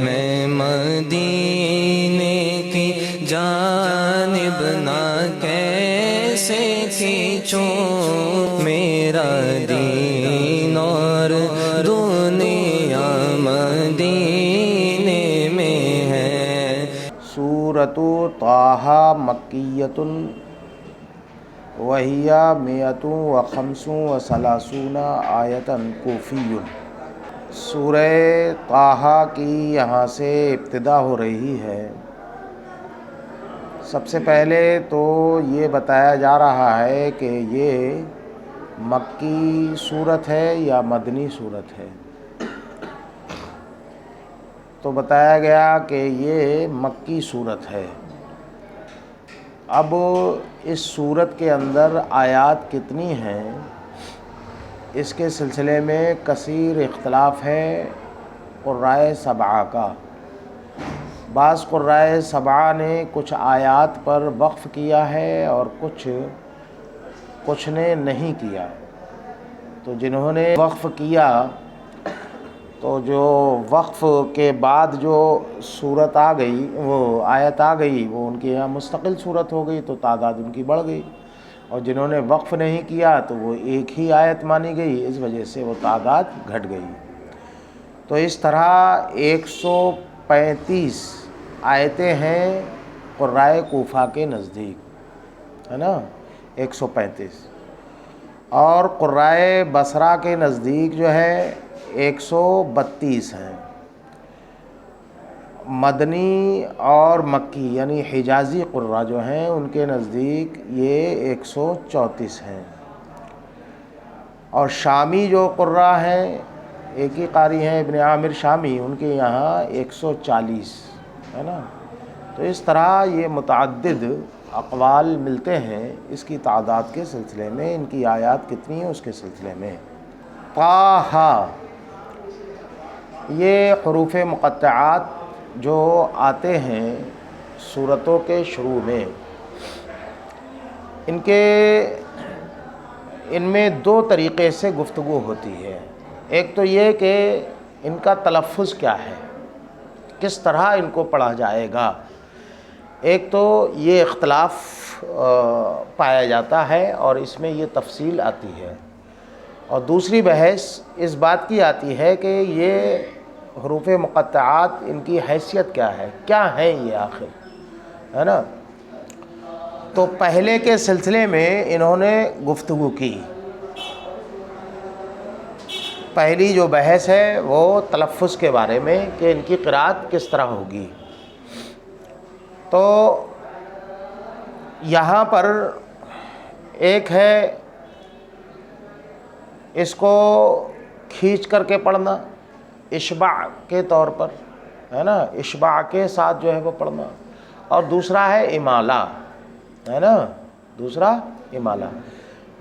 میں مدینے کی جانب نہ کیسے کھینچوں، میرا دین اور دنیا مدینے میں ہے۔ سورۃ طٰہٰ مکیۃ وہی 135 آیۃ کوفی۔ سورہ طٰہٰ کی یہاں سے ابتدا ہو رہی ہے۔ سب سے پہلے تو یہ بتایا جا رہا ہے کہ یہ مکی سورت ہے یا مدنی سورت ہے۔ تو بتایا گیا کہ یہ مکی سورت ہے۔ اب اس سورت کے اندر آیات کتنی ہیں اس کے سلسلے میں کثیر اختلاف ہے قرائے سبعہ کا۔ بعض قرائے سبعہ نے کچھ آیات پر وقف کیا ہے اور کچھ نے نہیں کیا۔ تو جنہوں نے وقف کیا تو جو وقف کے بعد جو صورت آ گئی، وہ آیت آ گئی، وہ ان کے یہاں مستقل صورت ہو گئی، تو تعداد ان کی بڑھ گئی۔ اور جنہوں نے وقف نہیں کیا تو وہ ایک ہی آیت مانی گئی، اس وجہ سے وہ تعداد گھٹ گئی۔ تو اس طرح 135 آیتیں ہیں قرائے کوفہ کے نزدیک، ہے نا، 135۔ اور قرائے بصرہ کے نزدیک جو ہے 132 ہیں۔ مدنی اور مکی یعنی حجازی قراء جو ہیں ان کے نزدیک یہ 134 ہیں۔ اور شامی جو قراء ہیں، ایک ہی قاری ہیں ابن عامر شامی، ان کے یہاں 140 ہے نا۔ تو اس طرح یہ متعدد اقوال ملتے ہیں اس کی تعداد کے سلسلے میں، ان کی آیات کتنی ہیں اس کے سلسلے میں۔ طٰہٰ، یہ حروف مقطعات جو آتے ہیں سورتوں کے شروع میں، ان میں دو طریقے سے گفتگو ہوتی ہے۔ ایک تو یہ کہ ان کا تلفظ کیا ہے، کس طرح ان کو پڑھا جائے گا، ایک تو یہ اختلاف پایا جاتا ہے اور اس میں یہ تفصیل آتی ہے۔ اور دوسری بحث اس بات کی آتی ہے کہ یہ حروف مقطعات ان کی حیثیت کیا ہے، کیا ہیں یہ آخر، ہے نا۔ تو پہلے کے سلسلے میں انہوں نے گفتگو کی۔ پہلی جو بحث ہے وہ تلفظ کے بارے میں کہ ان کی قرأت کس طرح ہوگی۔ تو یہاں پر ایک ہے اس کو کھینچ کر کے پڑھنا اشباع کے طور پر، ہے نا، اشباع کے ساتھ جو ہے وہ پڑھنا، اور دوسرا ہے امالہ، ہے نا، دوسرا امالہ،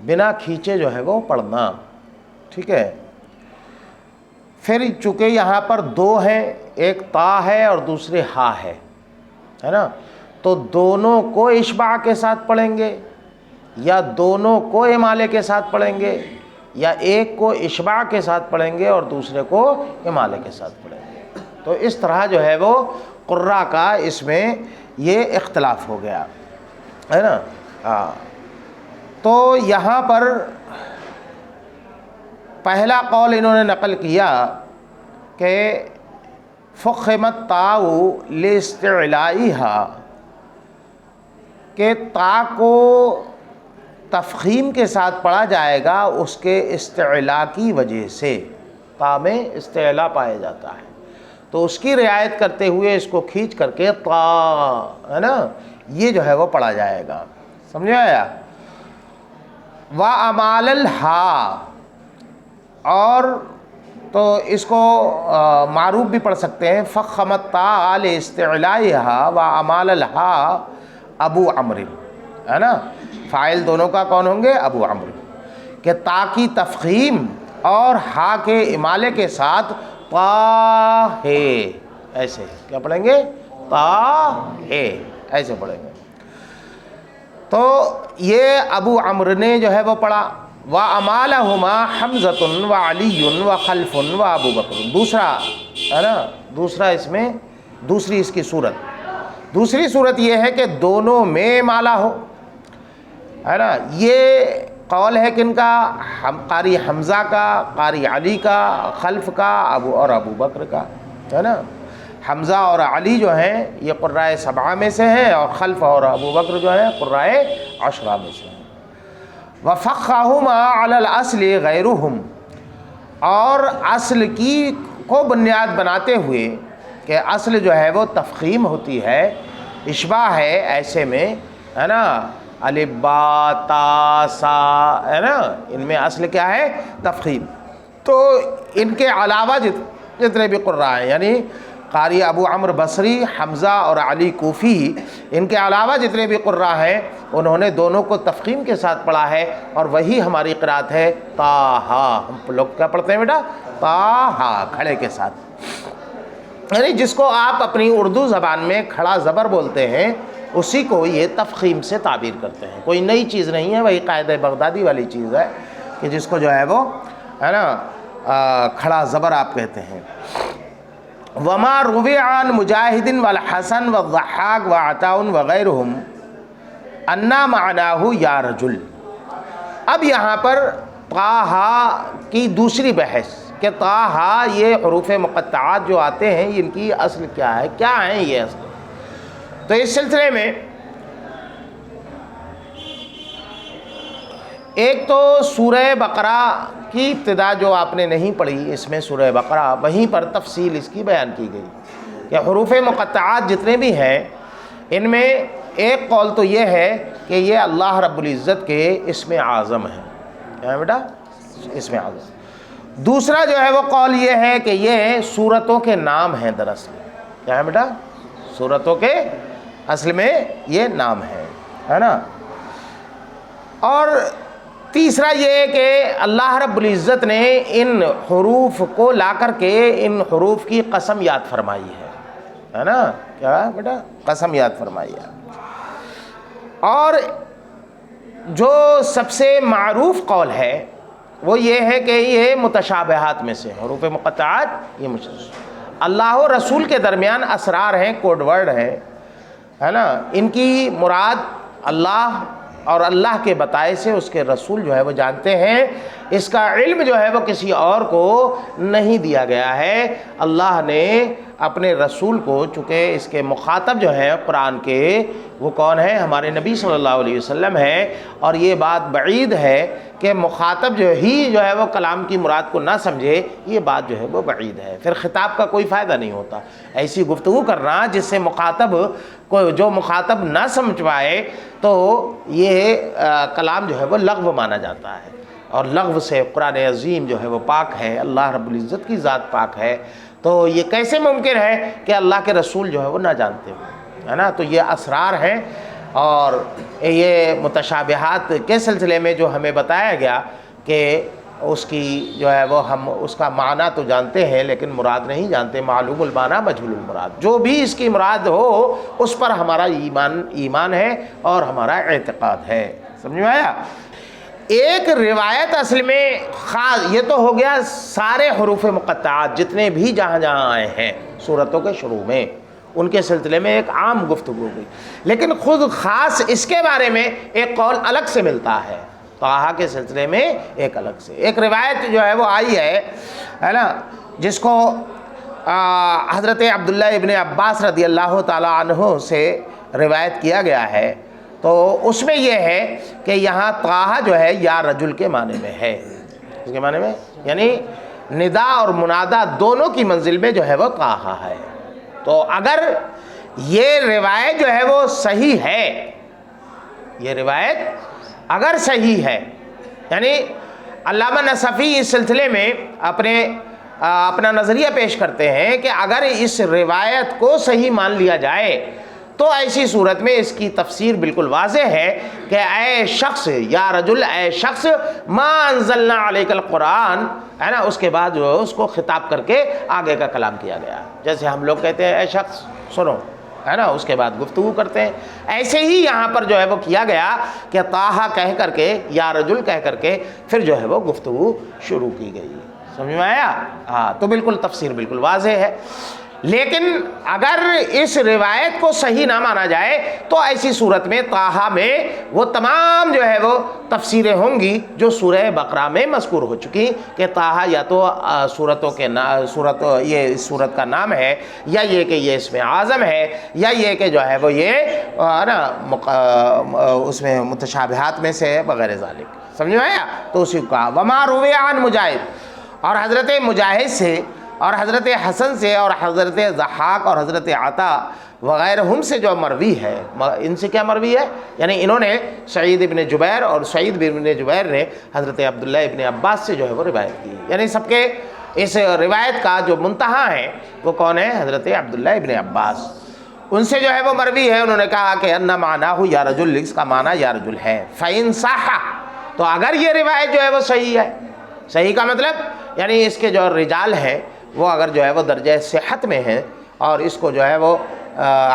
بنا کھینچے جو ہے وہ پڑھنا، ٹھیک ہے۔ پھر چونکہ یہاں پر دو ہیں، ایک تا ہے اور دوسری ہا ہے نا، تو دونوں کو اشباع کے ساتھ پڑھیں گے یا دونوں کو امالے کے ساتھ پڑھیں گے، یا ایک کو اشباع کے ساتھ پڑھیں گے اور دوسرے کو امالے کے ساتھ پڑھیں گے۔ تو اس طرح جو ہے وہ قراء کا اس میں یہ اختلاف ہو گیا، ہے نا۔ تو یہاں پر پہلا قول انہوں نے نقل کیا کہ فخمت طاء لاستعلائها، کہ تا کو تفخیم کے ساتھ پڑھا جائے گا اس کے استعلاء کی وجہ سے، تا میں استعلاء پایا جاتا ہے تو اس کی رعایت کرتے ہوئے اس کو کھینچ کر کے طا، ہے نا، یہ جو ہے وہ پڑھا جائے گا، سمجھ آیا۔ وَأَمَالَ الْحَا، اور تو اس کو معروف بھی پڑھ سکتے ہیں، فخمت طاء لاستعلائها وَأَمَالَ الْحَا ابو عمرو، ہے نا، فاعل دونوں کا کون ہوں گے؟ ابو عمرو، کہ تا کی تفخیم اور ہا کے امالے کے ساتھ طٰہٰ، ایسے کیا پڑھیں گے؟ طٰہٰ، ایسے پڑھیں گے۔ تو یہ ابو عمرو نے جو ہے وہ پڑھا۔ وَأَمَالَهُمَا حَمْزَةٌ وَعَلِيٌّ وَخَلْفٌ وَأَبُو بَكْرٌ، دوسرا ہے نا دوسری اس کی صورت، دوسری صورت یہ ہے کہ دونوں میں مالا ہو، ہے نا. یہ قول ہے کن کا؟ قاری حمزہ کا، قاری علی کا، خلف کا، ابو بکر کا، ہے نا. حمزہ اور علی جو ہیں یہ قرائے سبعہ میں سے ہیں، اور خلف اور ابو بکر جو ہیں قرائے عشرہ میں سے ہیں. وَفَقَّهُمَا عَلَى الْأَصْلِ غَيْرُهُمْ، اور اصل کی کو بنیاد بناتے ہوئے کہ اصل جو ہے وہ تفخیم ہوتی ہے، اشباہ ہے، ایسے میں ہے نا الف با تا سا، ہے نا، ان میں اصل کیا ہے؟ تفخیم. تو ان کے علاوہ جتنے بھی قراء ہیں، یعنی قاری ابو عمرو بصری، حمزہ اور علی کوفی، ان کے علاوہ جتنے بھی قراء ہیں انہوں نے دونوں کو تفخیم کے ساتھ پڑھا ہے، اور وہی ہماری قرات ہے طٰہٰ. ہم لوگ کیا پڑھتے ہیں بیٹا؟ طٰہٰ، کھڑے کے ساتھ. یعنی جس کو آپ اپنی اردو زبان میں کھڑا زبر بولتے ہیں اسی کو یہ تفخیم سے تعبیر کرتے ہیں. کوئی نئی چیز نہیں ہے، وہی قاعدہ بغدادی والی چیز ہے کہ جس کو جو ہے وہ ہے نا کھڑا زبر آپ کہتے ہیں. وما روی عن مجاہد والحسن والضحاک وعطاء وغیرہم انا معناہ یا رجل. اب یہاں پر طٰہٰ کی دوسری بحث کہ طٰہٰ یہ حروف مقطعات جو آتے ہیں ان کی اصل کیا ہے، کیا ہیں یہ اصل. تو اس سلسلے میں ایک تو سورہ بقرہ کی ابتدا جو آپ نے نہیں پڑھی، اس میں سورہ بقرہ، وہیں پر تفصیل اس کی بیان کی گئی کہ حروف مقطعات جتنے بھی ہیں ان میں ایک قول تو یہ ہے کہ یہ اللہ رب العزت کے اسم اعظم ہیں. کیا ہے بیٹا؟ اسم اعظم. دوسرا جو ہے وہ قول یہ ہے کہ یہ سورتوں کے نام ہیں. دراصل کیا ہے بیٹا؟ سورتوں کے اصل میں یہ نام ہے نا. اور تیسرا یہ کہ اللہ رب العزت نے ان حروف کو لا کر کے ان حروف کی قسم یاد فرمائی ہے نا. کیا ہے بیٹا؟ قسم یاد فرمائی ہے. اور جو سب سے معروف قول ہے وہ یہ ہے کہ یہ متشابہات میں سے حروف مقطعات، یہ اللہ و رسول کے درمیان اسرار ہیں، کوڈ ورڈ ہے نا. ان کی مراد اللہ اور اللہ کے بتائے سے اس کے رسول جو ہے وہ جانتے ہیں. اس کا علم جو ہے وہ کسی اور کو نہیں دیا گیا ہے. اللہ نے اپنے رسول کو، چونکہ اس کے مخاطب جو ہیں قرآن کے وہ کون ہیں؟ ہمارے نبی صلی اللہ علیہ وسلم ہیں. اور یہ بات بعید ہے کہ مخاطب جو ہے وہ کلام کی مراد کو نہ سمجھے، یہ بات جو ہے وہ بعید ہے. پھر خطاب کا کوئی فائدہ نہیں ہوتا. ایسی گفتگو کرنا جس سے مخاطب کو، جو مخاطب نہ سمجھ پائے، تو یہ کلام جو ہے وہ لغو مانا جاتا ہے. اور لغو سے قرآن عظیم جو ہے وہ پاک ہے، اللہ رب العزت کی ذات پاک ہے. تو یہ کیسے ممکن ہے کہ اللہ کے رسول جو ہے وہ نہ جانتے ہوں، ہے نا. تو یہ اسرار ہیں. اور یہ متشابہات کے سلسلے میں جو ہمیں بتایا گیا کہ اس کی جو ہے وہ ہم اس کا معنی تو جانتے ہیں لیکن مراد نہیں جانتے. معلوم المعنی مجہول المراد، جو بھی اس کی مراد ہو اس پر ہمارا ایمان ہے اور ہمارا اعتقاد ہے. سمجھ میں آیا؟ ایک روایت اصل میں خاص، یہ تو ہو گیا سارے حروف مقطعات جتنے بھی جہاں جہاں آئے ہیں سورتوں کے شروع میں، ان کے سلسلے میں ایک عام گفتگو ہوئی. لیکن خود خاص اس کے بارے میں ایک قول الگ سے ملتا ہے. طٰہٰ کے سلسلے میں ایک الگ سے ایک روایت جو ہے وہ آئی ہے نا، جس کو حضرت عبداللہ ابن عباس رضی اللہ تعالیٰ عنہ سے روایت کیا گیا ہے. تو اس میں یہ ہے کہ یہاں طٰہٰ جو ہے یا رجل کے معنی میں ہے. اس کے معنی میں یعنی ندا اور منادا دونوں کی منزل میں جو ہے وہ طٰہٰ ہے. تو اگر یہ روایت جو ہے وہ صحیح ہے، یہ روایت اگر صحیح ہے، یعنی علامہ نصفی اس سلسلے میں اپنا نظریہ پیش کرتے ہیں کہ اگر اس روایت کو صحیح مان لیا جائے تو ایسی صورت میں اس کی تفسیر بالکل واضح ہے کہ اے شخص یا رجل، اے شخص ما انزلنا علیک القرآن، ہے نا. اس کے بعد جو اس کو خطاب کر کے آگے کا کلام کیا گیا. جیسے ہم لوگ کہتے ہیں اے شخص سنو، ہے نا، اس کے بعد گفتگو کرتے ہیں. ایسے ہی یہاں پر جو ہے وہ کیا گیا کہ طٰہٰ کہہ کر کے یا رجل کہہ کر کے پھر جو ہے وہ گفتگو شروع کی گئی. سمجھ میں آیا؟ ہاں. تو بالکل تفسیر بالکل واضح ہے. لیکن اگر اس روایت کو صحیح نہ مانا جائے تو ایسی صورت میں طٰہٰ میں وہ تمام جو ہے وہ تفسیریں ہوں گی جو سورہ بقرہ میں مذکور ہو چکی کہ طٰہٰ یا تو سورتوں کے یہ اس سورت کا نام ہے، یا یہ کہ یہ اسم اعظم ہے، یا یہ کہ جو ہے وہ یہ اس میں متشابہات میں سے ہے وغیرہ ذالک. سمجھ میں آیا؟ تو اسی کو کہا وما روی عن مجاہد، اور حضرت مجاہد سے اور حضرت حسن سے اور حضرت ضحاک اور حضرت عطا وغیرہ ہم سے جو مروی ہے، ان سے کیا مروی ہے؟ یعنی انہوں نے سعید ابن جبیر اور سعید ابن جبیر نے حضرت عبداللہ ابن عباس سے جو ہے وہ روایت کی. یعنی سب کے اس روایت کا جو منتہا ہے وہ کون ہے؟ حضرت عبداللہ ابن عباس. ان سے جو ہے وہ مروی ہے. انہوں نے کہا کہ ان معناہ یا رجل، اس کا معنی یا رجل ہے. فَإِن صَحَّ، تو اگر یہ روایت جو ہے وہ صحیح ہے، صحیح کا مطلب یعنی اس کے جو رجال ہیں وہ اگر جو ہے وہ درجہ صحت میں ہیں اور اس کو جو ہے وہ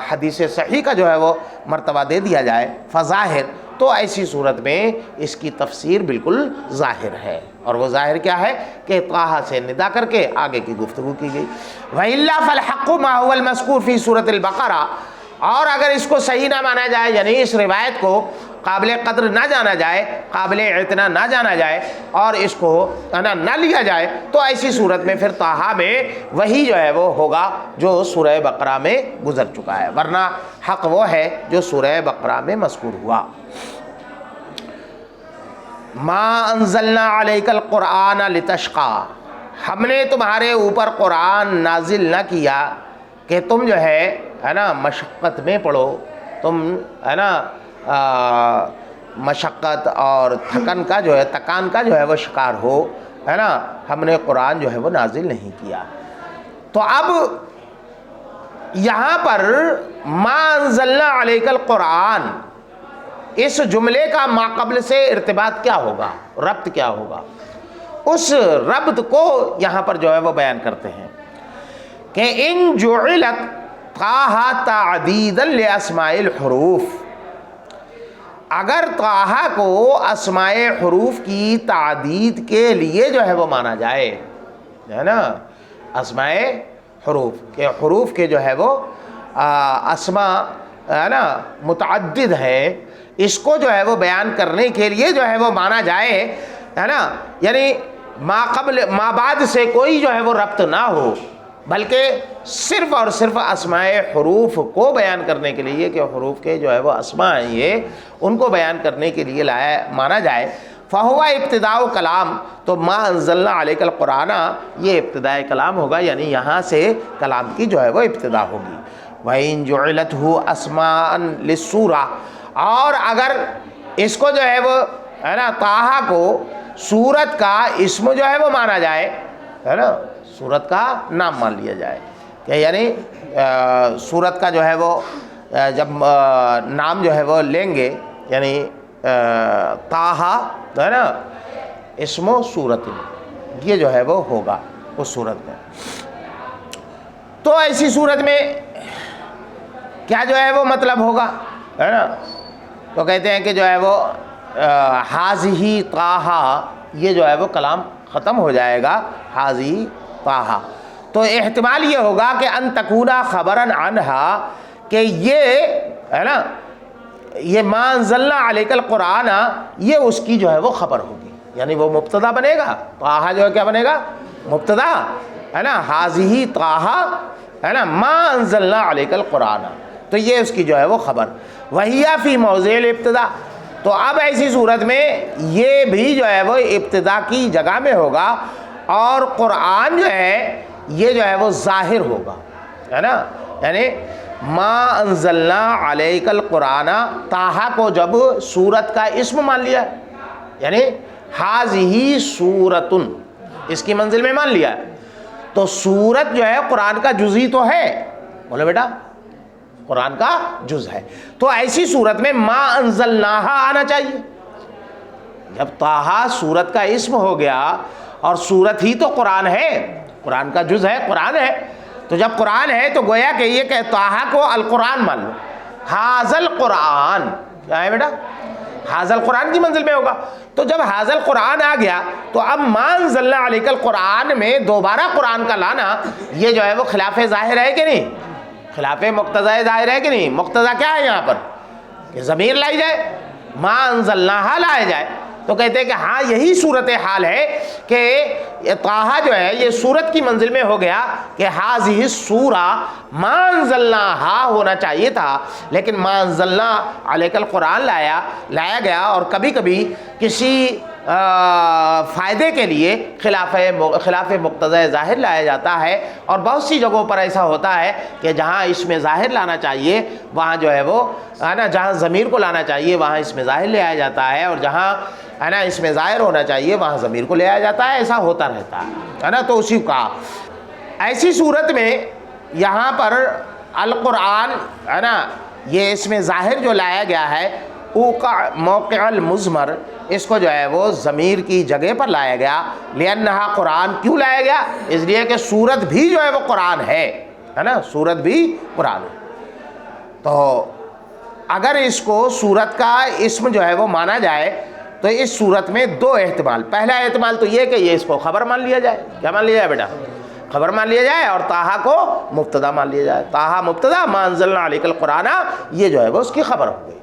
حدیث صحیح کا جو ہے وہ مرتبہ دے دیا جائے فظاہر، تو ایسی صورت میں اس کی تفسیر بالکل ظاہر ہے. اور وہ ظاہر کیا ہے کہ طٰہٰ سے ندا کر کے آگے کی گفتگو کی گئی. وَإِلَّا فَالْحَقُّ مَا هُوَ الْمَذْكُورُ فِي سُورَةِ الْبَقَرَةِ، اور اگر اس کو صحیح نہ مانا جائے، یعنی اس روایت کو قابل قدر نہ جانا جائے، قابل اعتنا نہ جانا جائے اور اس کو نہ لیا جائے، تو ایسی صورت میں پھر طٰہٰ میں وہی جو ہے وہ ہوگا جو سورہ بقرہ میں گزر چکا ہے، ورنہ حق وہ ہے جو سورہ بقرہ میں مذکور ہوا. ما انزلنا علیک القرآن لتشقی، ہم نے تمہارے اوپر قرآن نازل نہ کیا کہ تم جو ہے نا مشقت میں پڑھو، تم ہے نا مشقت اور تھکن کا جو ہے تکان کا جو ہے وہ شکار ہو، ہے نا. ہم نے قرآن جو ہے وہ نازل نہیں کیا. تو اب یہاں پر ما انزلنا علیک القرآن، اس جملے کا ما قبل سے ارتباط کیا ہوگا، ربط کیا ہوگا؟ اس ربط کو یہاں پر جو ہے وہ بیان کرتے ہیں کہ ان جعلت طٰہٰ تعدیدا لاسماء الحروف، اگر طٰہٰ کو اسماء حروف کی تعدید کے لیے جو ہے وہ مانا جائے، ہے نا، اسماء حروف کے حروف کے جو ہے وہ اسماء ہے نا متعدد ہیں، اس کو جو ہے وہ بیان کرنے کے لیے جو ہے وہ مانا جائے، ہے نا، یعنی ما قبل ما بعد سے کوئی جو ہے وہ ربط نہ ہو، بلکہ صرف اور صرف اسماء حروف کو بیان کرنے کے لیے کہ حروف کے جو ہے وہ اسماء ہیں یہ، ان کو بیان کرنے کے لیے مانا جائے. فہو ابتداء کلام، تو ما انزلنا علیک القرآن یہ ابتداء کلام ہوگا، یعنی یہاں سے کلام کی جو ہے وہ ابتدا ہوگی. وَإِن جُعِلَتْهُ أَسْمَاءً لِلسُّورَةِ، اور اگر اس کو جو ہے وہ ہے نا طٰہٰ کو سورت کا اسم جو ہے وہ مانا جائے، ہے نا، سورت کا نام مان لیا جائے کہ یعنی سورت کا جو ہے وہ جب نام جو ہے وہ لیں گے، یعنی طٰہٰ ہے نا اسم و صورت، یہ جو ہے وہ ہوگا اس صورت میں. تو ایسی صورت میں کیا جو ہے وہ مطلب ہوگا، ہے نا، تو کہتے ہیں کہ جو ہے وہ حاضی طٰہٰ، یہ جو ہے وہ کلام ختم ہو جائے گا، حاضی طٰہٰ. تو احتمال یہ ہوگا کہ ان تکونا خبراً عنہا، کہ یہ ہے نا یہ ما انزلنا علیک القرآن یہ اس کی جو ہے وہ خبر ہوگی، یعنی وہ مبتدا بنے گا. طٰہٰ جو ہے کیا بنے گا؟ مبتدا، ہے نا، حاضی طٰہٰ، ہے نا، ما انزلنا علیک القرآن، تو یہ اس کی جو ہے وہ خبر. وہیہ فی موضع الابتدا، تو اب ایسی صورت میں یہ بھی جو ہے وہ ابتدا کی جگہ میں ہوگا اور قرآن جو ہے یہ جو ہے وہ ظاہر ہوگا، ہے نا. یعنی ما انزلنا علیک القرآن، طٰہٰ کو جب سورت کا اسم مان لیا، یعنی حاضی سورتن اس کی منزل میں مان لیا، تو سورت جو ہے قرآن کا جزئی تو ہے، بولے بیٹا قرآن کا جز ہے. تو ایسی صورت میں ما انزلناہا آنا چاہیے. جب طٰہٰ سورت کا اسم ہو گیا اور سورت ہی تو قرآن ہے، قرآن کا جز ہے، قرآن ہے، تو جب قرآن ہے تو گویا کہ یہ کہ طٰہٰ کو القرآن مان لو. ھذا القرآن کیا ہے بیٹا؟ حاضل قرآن کی منزل میں ہوگا. تو جب حاضل قرآن آ گیا تو اب ما انزلنا علیک القرآن میں دوبارہ قرآن کا لانا یہ جو ہے وہ خلاف ظاہر ہے کہ نہیں؟ خلاف مقتضی ظاہر ہے کہ نہیں؟ مقتضی کیا ہے یہاں پر کہ ضمیر لائی جائے، ما انزلناہا لایا جائے. تو کہتے ہیں کہ ہاں یہی صورتحال ہے کہ طٰہٰ جو ہے یہ صورت کی منزل میں ہو گیا کہ ہاذہ سورہ ما انزلناہا ہونا چاہیے تھا، لیکن ما انزلنا علیک القرآن لایا گیا. اور کبھی کبھی کسی فائدے کے لیے خلاف مقتضی ظاہر لایا جاتا ہے، اور بہت سی جگہوں پر ایسا ہوتا ہے کہ جہاں اس میں ظاہر لانا چاہیے وہاں جو ہے وہ نا جہاں ضمیر کو لانا چاہیے وہاں اس میں ظاہر لے آیا جاتا ہے، اور جہاں ہے نا اس میں ظاہر ہونا چاہیے وہاں ضمیر کو لے آیا جاتا ہے. ایسا ہوتا رہتا ہے نا. تو اسی کا ایسی صورت میں یہاں پر القرآن ہے نا یہ اس میں ظاہر جو لایا گیا ہے اوقع موقع المضمر، اس کو جو ہے وہ ضمیر کی جگہ پر لایا گیا. لأنہا قرآن کیوں لایا گیا؟ اس لیے کہ سورت بھی جو ہے وہ قرآن ہے نا، سورت بھی قرآن ہے. تو اگر اس کو سورت کا اسم جو ہے وہ مانا جائے تو اس صورت میں دو احتمال. پہلا احتمال تو یہ کہ یہ اس کو خبر مان لیا جائے. کیا مان لیا جائے بیٹا؟ خبر مان لیا جائے، اور طٰہٰ کو مبتدا مان لیا جائے. طٰہٰ مبتدا، ما انزلنا علیک القرآن یہ جو ہے وہ اس کی خبر ہو گئی.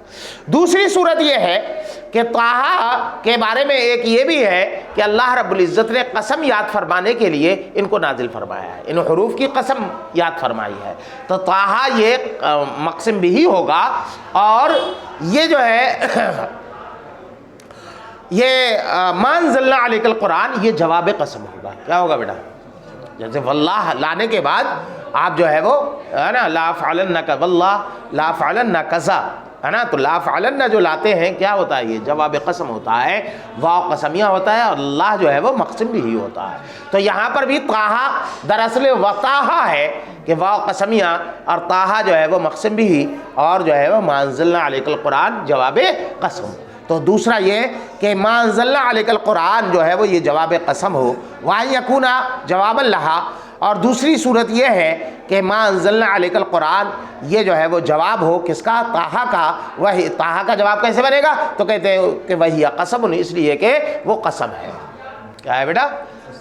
دوسری صورت یہ ہے کہ طٰہٰ کے بارے میں ایک یہ بھی ہے کہ اللہ رب العزت نے قسم یاد فرمانے کے لیے ان کو نازل فرمایا ہے، ان حروف کی قسم یاد فرمائی ہے. تو طٰہٰ یہ مقسم بھی ہوگا، اور یہ جو ہے یہ ما انزلنا علیک القرآن یہ جواب قسم ہوگا. کیا ہوگا بیٹا؟ جیسے واللہ لانے کے بعد آپ جو ہے وہ ہے نا لا فعلن واللہ لا فعلن کذا ہے نا، تو لا فعلن جو لاتے ہیں کیا ہوتا ہے؟ یہ جواب قسم ہوتا ہے، واو قسمیہ ہوتا ہے، اور اللہ جو ہے وہ مقسم بھی ہوتا ہے. تو یہاں پر بھی طٰہٰ دراصل وطٰہٰ ہے کہ واو قسمیہ اور طٰہٰ جو ہے وہ مقسم بھی، اور جو ہے وہ ما انزلنا علیک القرآن جواب قسم. تو دوسرا یہ کہ ما انزلنا علیک القرآن جو ہے وہ یہ جواب قسم ہو، وَأَن يَكُونَ جوابا لہا. اور دوسری صورت یہ ہے کہ ما انزلنا علیک القرآن یہ جو ہے وہ جواب ہو کس کا؟ طٰہٰ کا. وہی طٰہٰ کا جواب کیسے بنے گا؟ تو کہتے ہیں کہ وہی قسم، اس لیے کہ وہ قسم ہے. کیا ہے بیٹا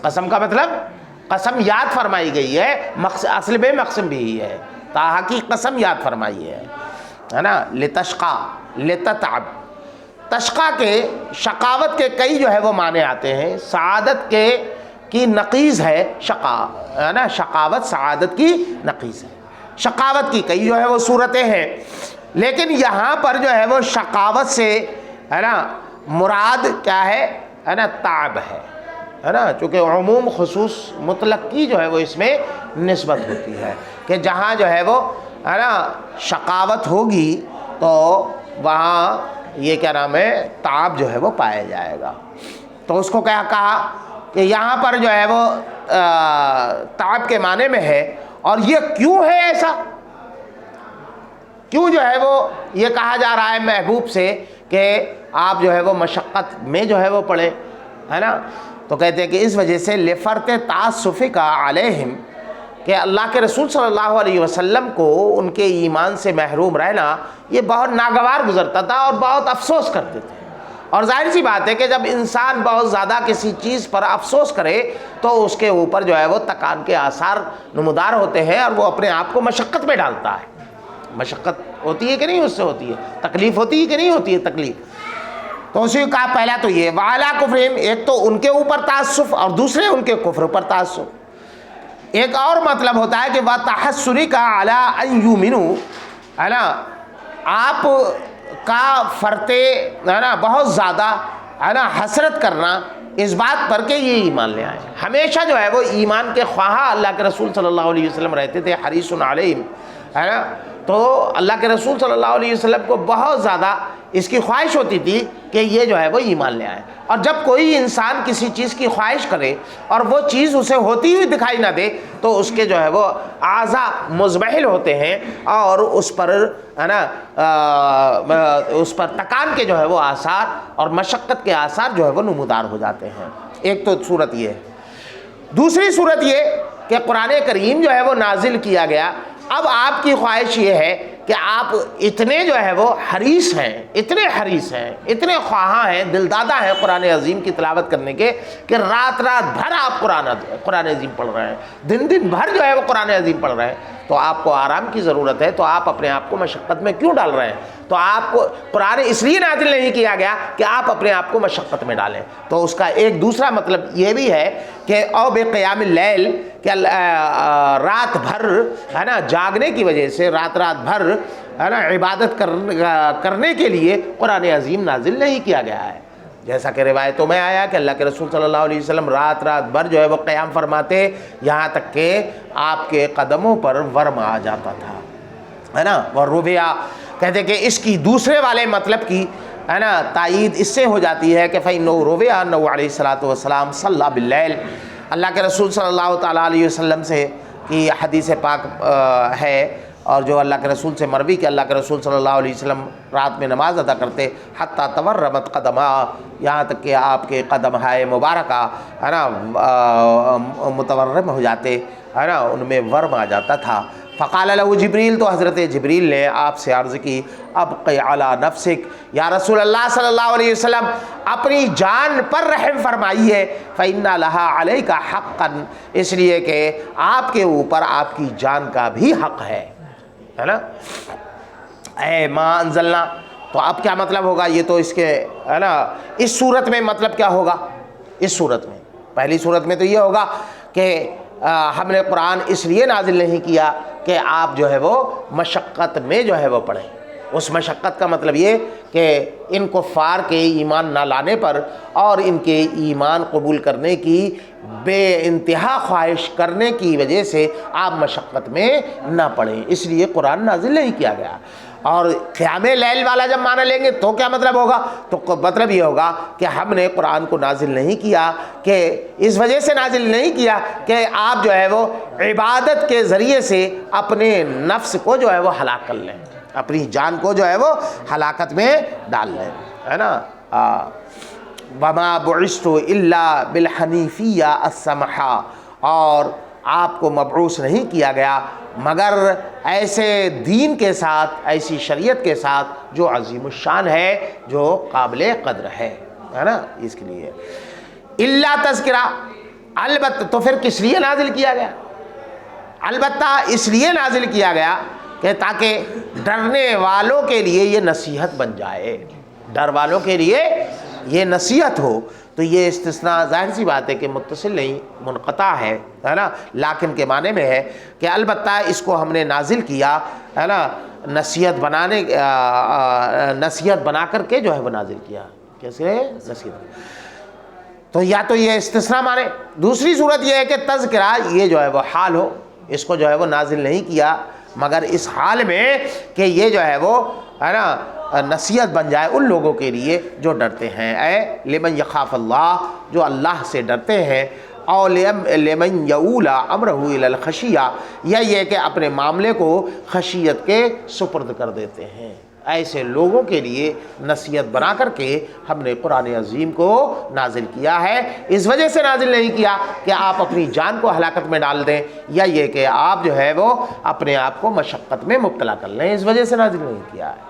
قسم کا مطلب؟ قسم یاد فرمائی گئی ہے، اصل میں مقسم بھی ہے. طٰہٰ کی قسم یاد فرمائی ہے نا. لتشقى لتتعب. تشقا کے شقاوت کے کئی جو ہے وہ معنی آتے ہیں. سعادت کی نقیض ہے شقا ہے نا، شقاوت سعادت کی نقیض ہے. شقاوت کی کئی جو ہے وہ صورتیں ہیں، لیکن یہاں پر جو ہے وہ شقاوت سے ہے نا مراد کیا ہے نا تعب ہے نا، چونکہ عموم خصوص مطلق کی جو ہے وہ اس میں نسبت ہوتی ہے کہ جہاں جو ہے وہ ہے نا شقاوت ہوگی تو وہاں یہ کیا نام ہے تعب جو ہے وہ پایا جائے گا. تو اس کو کیا کہا کہ یہاں پر جو ہے وہ تعب کے معنی میں ہے. اور یہ کیوں ہے ایسا؟ کیوں جو ہے وہ یہ کہا جا رہا ہے محبوب سے کہ آپ جو ہے وہ مشقت میں جو ہے وہ پڑھیں ہے نا؟ تو کہتے ہیں کہ اس وجہ سے لفرط تعسفک علیہم، کہ اللہ کے رسول صلی اللہ علیہ وسلم کو ان کے ایمان سے محروم رہنا یہ بہت ناگوار گزرتا تھا اور بہت افسوس کرتے تھے. اور ظاہر سی بات ہے کہ جب انسان بہت زیادہ کسی چیز پر افسوس کرے تو اس کے اوپر جو ہے وہ تکان کے آثار نمودار ہوتے ہیں، اور وہ اپنے آپ کو مشقت میں ڈالتا ہے. مشقت ہوتی ہے کہ نہیں اس سے ہوتی ہے؟ تکلیف ہوتی ہے کہ نہیں ہوتی ہے تکلیف؟ تو اسی کا پہلا تو یہ وعلیٰ کفرہم، ایک تو ان کے اوپر تعسف اور دوسرے ان کے کفر پر تعسف. ایک اور مطلب ہوتا ہے کہ وَتَحَسُّرِكَ عَلَىٰ أَن يُؤْمِنُوا ہے نا، آپ کا فرتے ہے نا بہت زیادہ ہے نا حسرت کرنا اس بات پر کہ یہ ایمان لے آئے. ہمیشہ جو ہے وہ ایمان کے خواہاں اللہ کے رسول صلی اللہ علیہ وسلم رہتے تھے، حریص علیہم ہے نا. تو اللہ کے رسول صلی اللہ علیہ وسلم کو بہت زیادہ اس کی خواہش ہوتی تھی کہ یہ جو ہے وہ ایمان لے آئے. اور جب کوئی انسان کسی چیز کی خواہش کرے اور وہ چیز اسے ہوتی ہوئی دکھائی نہ دے تو اس کے جو ہے وہ اعضاء مزبحل ہوتے ہیں اور اس پر ہے نا اس پر تکان کے جو ہے وہ آثار اور مشقت کے آثار جو ہے وہ نمودار ہو جاتے ہیں. ایک تو صورت یہ ہے. دوسری صورت یہ کہ قرآن کریم جو ہے وہ نازل کیا گیا اب آپ کی خواہش یہ ہے کہ آپ اتنے جو ہے وہ حریص ہیں، اتنے حریص ہیں، اتنے خواہاں ہیں، دلدادہ ہیں قرآن عظیم کی تلاوت کرنے کے کہ رات رات بھر آپ قرآن عظیم پڑھ رہے ہیں، دن دن بھر جو ہے وہ قرآن عظیم پڑھ رہے ہیں، تو آپ کو آرام کی ضرورت ہے، تو آپ اپنے آپ کو مشقت میں کیوں ڈال رہے ہیں؟ تو آپ کو قرآن اس لیے نازل نہیں کیا گیا کہ آپ اپنے آپ کو مشقت میں ڈالیں۔ تو اس کا ایک دوسرا مطلب یہ بھی ہے کہ او بے قیام اللیل، کہ رات بھر ہے نا جاگنے کی وجہ سے رات بھر ہے نا عبادت کرنے کے لیے قرآن عظیم نازل نہیں کیا گیا ہے، جیسا کہ روایتوں میں آیا کہ اللہ کے رسول صلی اللہ علیہ وسلم رات بھر جو ہے وہ قیام فرماتے، یہاں تک کہ آپ کے قدموں پر ورم آ جاتا تھا، ہے نا۔ وربیا کہتے کہ اس کی دوسرے والے مطلب کی ہے نا تائید اس سے ہو جاتی ہے کہ فَإِنَّهُ رُوِيَ أَنَّهُ علیہ الصلوۃ والسلام صلی باللیل، اللہ کے رسول صلی اللہ تعالیٰ علیہ وسلم سے کی حدیث پاک ہے، اور جو اللہ کے رسول سے مروی کہ اللہ کے رسول صلی اللہ علیہ وسلم رات میں نماز ادا کرتے حتیٰ تورمت قدمہ، یہاں تک کہ آپ کے قدم ہائے مبارکہ ہے نا متورم ہو جاتے، ہے نا ان میں ورم آ جاتا تھا۔ فقال له جبریل، تو حضرت جبریل نے آپ سے عرض کی ابقی علی نفسک، یا رسول اللہ صلی اللہ علیہ وسلم اپنی جان پر رحم فرمائیے، فإن لها علیک حقا، اس لیے کہ آپ کے اوپر آپ کی جان کا بھی حق ہے نا۔ اے ما انزلنا، تو اب کیا مطلب ہوگا؟ یہ تو اس کے ہے نا اس صورت میں مطلب کیا ہوگا؟ اس صورت میں پہلی صورت میں تو یہ ہوگا کہ ہم نے قرآن اس لیے نازل نہیں کیا کہ آپ جو ہے وہ مشقت میں جو ہے وہ پڑھیں۔ اس مشقت کا مطلب یہ کہ ان کفار کے ایمان نہ لانے پر اور ان کے ایمان قبول کرنے کی بے انتہا خواہش کرنے کی وجہ سے آپ مشقت میں نہ پڑھیں، اس لیے قرآن نازل نہیں کیا گیا۔ اور قیام لیل والا جب معنی لیں گے تو کیا مطلب ہوگا؟ تو مطلب یہ ہوگا کہ ہم نے قرآن کو نازل نہیں کیا کہ اس وجہ سے نازل نہیں کیا کہ آپ جو ہے وہ عبادت کے ذریعے سے اپنے نفس کو جو ہے وہ ہلاک کر لیں، اپنی جان کو جو ہے وہ ہلاکت میں ڈال لیں، ہے نا۔ وما بعثت الا بالحنیفیہ السمحہ، اور آپ کو مبعوث نہیں کیا گیا مگر ایسے دین کے ساتھ، ایسی شریعت کے ساتھ جو عظیم الشان ہے، جو قابل قدر ہے نا۔ اس کے لیے الا تذکرہ، البتہ تو پھر کس لیے نازل کیا گیا؟ البتہ اس لیے نازل کیا گیا کہ تاکہ ڈرنے والوں کے لیے یہ نصیحت بن جائے، ڈر والوں کے لیے یہ نصیحت ہو۔ تو یہ استثناء ظاہر سی بات ہے کہ متصل نہیں، منقطع ہے نا، لیکن کے معنی میں ہے کہ البتہ اس کو ہم نے نازل کیا ہے نا نصیحت بنا کر کے جو ہے وہ نازل کیا، کیسے نصیحت۔ تو یا تو یہ استثناء مانے، دوسری صورت یہ ہے کہ تذکرہ یہ جو ہے وہ حال ہو، اس کو جو ہے وہ نازل نہیں کیا مگر اس حال میں کہ یہ جو ہے وہ ہے نا نصیحت بن جائے ان لوگوں کے لیے جو ڈرتے ہیں، اے لمن یخاف اللہ، جو اللہ سے ڈرتے ہیں، اور لمن یؤول امرہ الی الخشیہ، یا یہ کہ اپنے معاملے کو خشیت کے سپرد کر دیتے ہیں، ایسے لوگوں کے لیے نصیحت بنا کر کے ہم نے قرآن عظیم کو نازل کیا ہے۔ اس وجہ سے نازل نہیں کیا کہ آپ اپنی جان کو ہلاکت میں ڈال دیں، یا یہ کہ آپ جو ہے وہ اپنے آپ کو مشقت میں مبتلا کر لیں، اس وجہ سے نازل نہیں کیا ہے۔